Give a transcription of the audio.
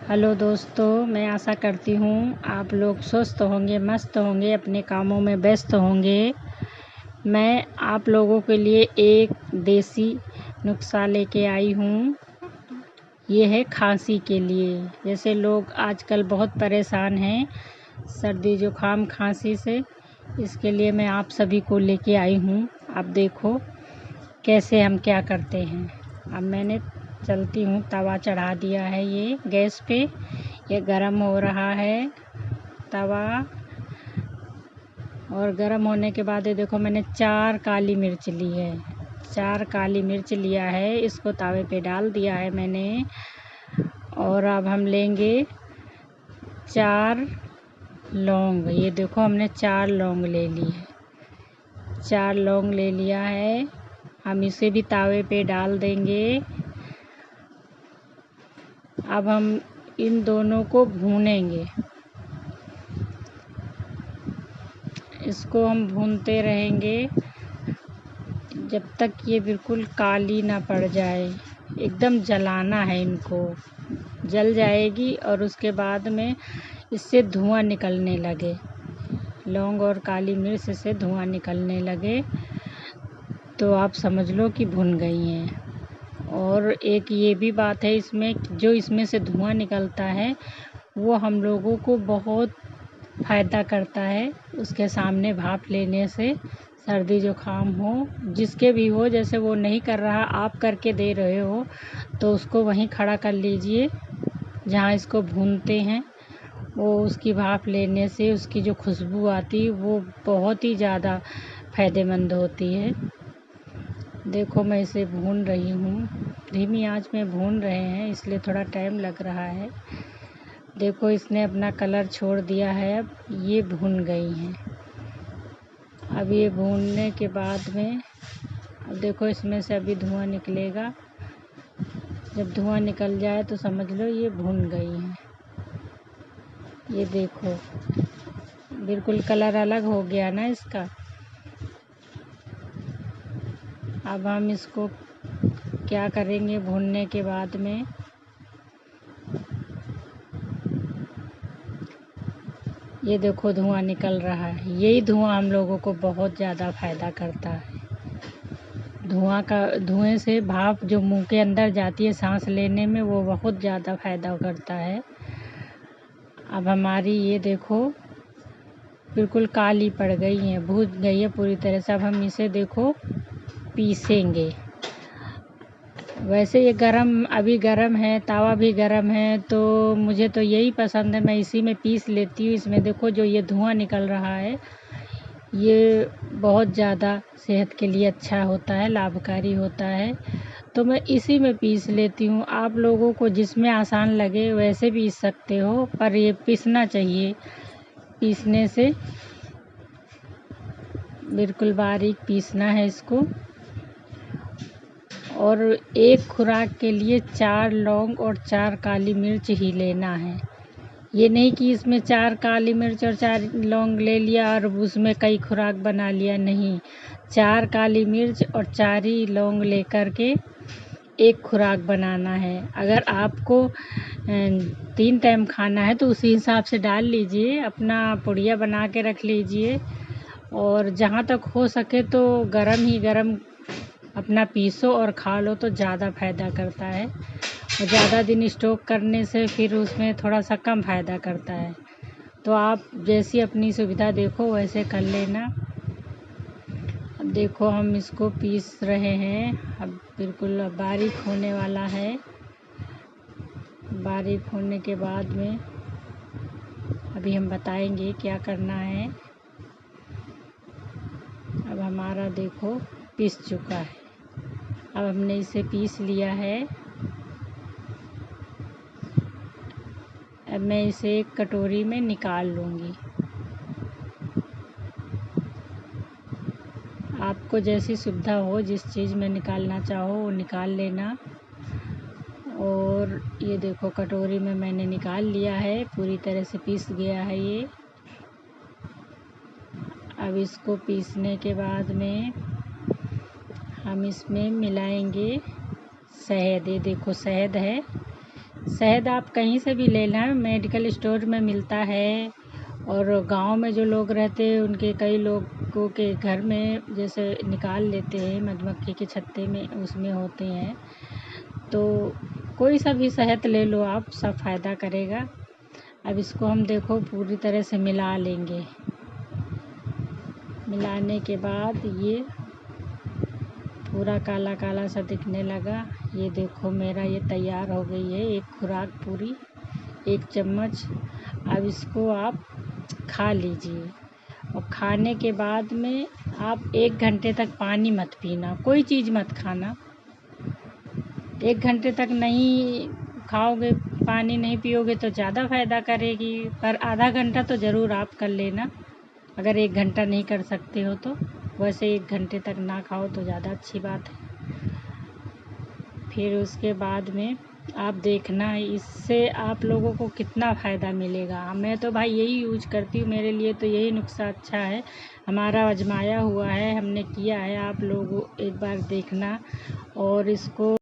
Hello दोस्तों, मैं आशा करती हूँ आप लोग स्वस्थ होंगे, मस्त होंगे, अपने कामों में व्यस्त होंगे। मैं आप लोगों के लिए एक देसी नुस्खा लेके आई हूँ। ये है खांसी के लिए। जैसे लोग आजकल बहुत परेशान हैं सर्दी जुकाम खांसी से, इसके लिए मैं आप सभी को लेके आई हूँ। आप देखो कैसे हम क्या करते हैं। अब मैंने चलती हूँ, तवा चढ़ा दिया है ये गैस पे। ये गरम हो रहा है तवा, और गरम होने के बाद ये देखो मैंने 4 काली मिर्च ली है। 4 काली मिर्च लिया है, इसको तवे पे डाल दिया है मैंने। और अब हम लेंगे 4 लौंग। ये देखो हमने 4 लौंग ले ली है। 4 लौंग ले लिया है, हम इसे भी तवे पे डाल देंगे। अब हम इन दोनों को भूनेंगे। इसको हम भूनते रहेंगे जब तक ये बिल्कुल काली ना पड़ जाए। एकदम जलाना है इनको, जल जाएगी और उसके बाद में इससे धुआं निकलने लगे। लौंग और काली मिर्च से धुआं निकलने लगे तो आप समझ लो कि भुन गई हैं। और एक ये भी बात है इसमें, जो इसमें से धुआं निकलता है वो हम लोगों को बहुत फ़ायदा करता है। उसके सामने भाप लेने से सर्दी जुकाम हो, जिसके भी हो, जैसे वो नहीं कर रहा आप करके दे रहे हो तो उसको वहीं खड़ा कर लीजिए जहाँ इसको भूनते हैं। वो उसकी भाप लेने से उसकी जो खुशबू आती है वो बहुत ही ज़्यादा फ़ायदेमंद होती है। देखो मैं इसे भून रही हूँ, धीमी आंच में भून रहे हैं इसलिए थोड़ा टाइम लग रहा है। देखो इसने अपना कलर छोड़ दिया है, अब ये भून गई हैं। अब ये भूनने के बाद में अब देखो इसमें से अभी धुआं निकलेगा। जब धुआं निकल जाए तो समझ लो ये भून गई हैं। ये देखो बिल्कुल कलर अलग हो गया ना इसका। अब हम इसको क्या करेंगे, भूनने के बाद में ये देखो धुआं निकल रहा है। यही धुआं हम लोगों को बहुत ज़्यादा फ़ायदा करता है। धुएं से भाप जो मुंह के अंदर जाती है सांस लेने में, वो बहुत ज़्यादा फ़ायदा करता है। अब हमारी ये देखो बिल्कुल काली पड़ गई है, भून गई है पूरी तरह से। अब हम इसे देखो पीसेंगे। वैसे ये अभी गरम है, तवा भी गरम है, तो मुझे तो यही पसंद है, मैं इसी में पीस लेती हूँ। इसमें देखो जो ये धुआं निकल रहा है ये बहुत ज़्यादा सेहत के लिए अच्छा होता है, लाभकारी होता है, तो मैं इसी में पीस लेती हूँ। आप लोगों को जिसमें आसान लगे वैसे पीस सकते हो, पर ये पीसना चाहिए। पीसने से बिल्कुल बारीक पीसना है इसको। और एक खुराक के लिए 4 लौंग और 4 काली मिर्च ही लेना है। ये नहीं कि इसमें 4 काली मिर्च और 4 लौंग ले लिया और उसमें कई खुराक बना लिया, नहीं। 4 काली मिर्च और 4 ही लौंग लेकर के एक खुराक बनाना है। अगर आपको 3 टाइम खाना है तो उसी हिसाब से डाल लीजिए, अपना पुड़िया बना के रख लीजिए। और जहाँ तक हो सके तो गरम ही गरम अपना पीसो और खा लो तो ज़्यादा फ़ायदा करता है। और ज़्यादा दिन स्टॉक करने से फिर उसमें थोड़ा सा कम फ़ायदा करता है। तो आप जैसी अपनी सुविधा देखो वैसे कर लेना। अब देखो हम इसको पीस रहे हैं, अब बिल्कुल बारीक होने वाला है। बारीक होने के बाद में अभी हम बताएंगे क्या करना है। अब हमारा देखो पीस चुका है। अब हमने इसे पीस लिया है। अब मैं इसे एक कटोरी में निकाल लूँगी। आपको जैसी सुविधा हो, जिस चीज़ में निकालना चाहो वो निकाल लेना। और ये देखो कटोरी में मैंने निकाल लिया है, पूरी तरह से पीस गया है ये। अब इसको पीसने के बाद में हम इसमें मिलाएंगे शहद। ये देखो शहद है, शहद आप कहीं से भी लेना, मेडिकल स्टोर में मिलता है। और गांव में जो लोग रहते हैं उनके कई लोगों के घर में जैसे निकाल लेते हैं, मधुमक्खी के छत्ते में उसमें होते हैं। तो कोई सा भी शहद ले लो आप, सब फ़ायदा करेगा। अब इसको हम देखो पूरी तरह से मिला लेंगे। मिलाने के बाद ये पूरा काला काला सा दिखने लगा। ये देखो मेरा ये तैयार हो गई है एक खुराक पूरी, 1 चम्मच। अब इसको आप खा लीजिए। और खाने के बाद में आप 1 घंटे तक पानी मत पीना, कोई चीज़ मत खाना। 1 घंटे तक नहीं खाओगे, पानी नहीं पियोगे तो ज़्यादा फ़ायदा करेगी, पर आधा घंटा तो ज़रूर आप कर लेना। अगर 1 घंटा नहीं कर सकते हो तो, वैसे 1 घंटे तक ना खाओ तो ज़्यादा अच्छी बात है। फिर उसके बाद में आप देखना इससे आप लोगों को कितना फ़ायदा मिलेगा। मैं तो भाई यही यूज़ करती हूँ, मेरे लिए तो यही नुस्खा अच्छा है, हमारा आजमाया हुआ है, हमने किया है। आप लोग एक बार देखना और इसको